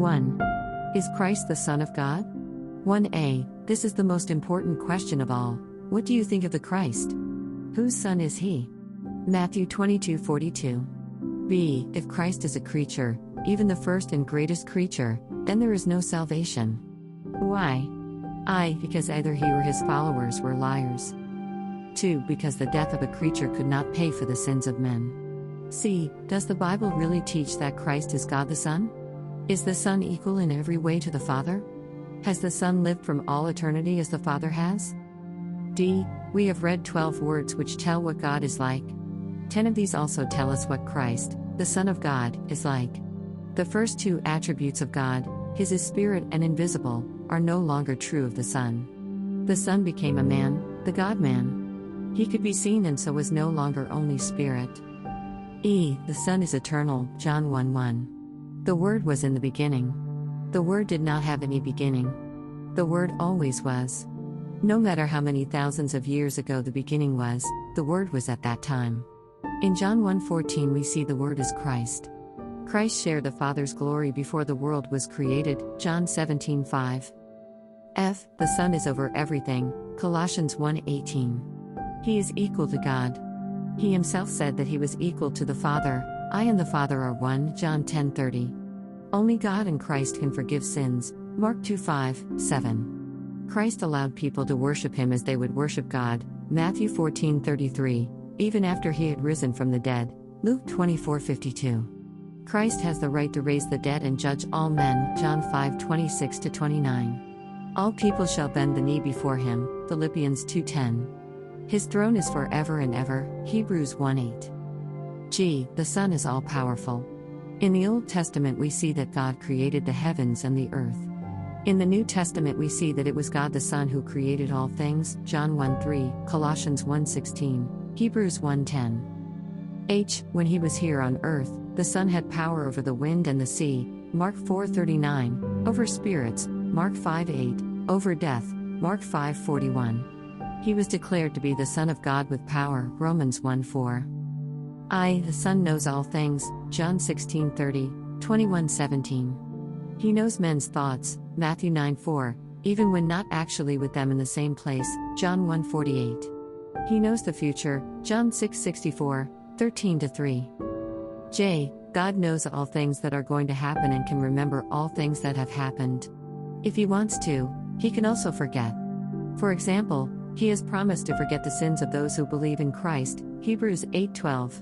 1. Is Christ the Son of God? 1a. This is the most important question of all. What do you think of the Christ? Whose son is he? Matthew 22:42. b. If Christ is a creature, even the first and greatest creature, then there is no salvation. Why? I. Because either he or his followers were liars. 2. Because the death of a creature could not pay for the sins of men. c. Does the Bible really teach that Christ is God the Son? Is the Son equal in every way to the Father? Has the Son lived from all eternity as the Father has? d. We have read 12 words which tell what God is like. 10 of these also tell us what Christ, the Son of God, is like. The first two attributes of God, His is spirit and invisible, are no longer true of the Son. The Son became a man, the God-man. He could be seen and so was no longer only spirit. e. The Son is eternal, John 1:1. The Word was in the beginning. The Word did not have any beginning. The Word always was. No matter how many thousands of years ago the beginning was, the Word was at that time. In John 1:14 we see the Word as Christ. Christ shared the Father's glory before the world was created, John 17:5. f. The Son is over everything, Colossians 1:18. He is equal to God. He himself said that he was equal to the Father. I and the Father are one, John 10:30. Only God and Christ can forgive sins, Mark 2:5-7. Christ allowed people to worship him as they would worship God, Matthew 14:33, even after he had risen from the dead, Luke 24:52. Christ has the right to raise the dead and judge all men, John 5:26-29. All people shall bend the knee before him, Philippians 2:10. His throne is forever and ever, Hebrews 1:8. g. The Son is all-powerful. In the Old Testament we see that God created the heavens and the earth. In the New Testament we see that it was God the Son who created all things, John 1:3, Colossians 1:16, Hebrews 1:10. h. When he was here on earth, the Son had power over the wind and the sea, Mark 4:39, over spirits, Mark 5:8, over death, Mark 5:41. He was declared to be the Son of God with power, Romans 1:4. I. The Son knows all things, John 16:30, 21:17. He knows men's thoughts, Matthew 9:4, even when not actually with them in the same place, John 1:48. He knows the future, John 6:64, 13-3. j. God knows all things that are going to happen and can remember all things that have happened. If he wants to, he can also forget. For example, he has promised to forget the sins of those who believe in Christ, Hebrews 8:12.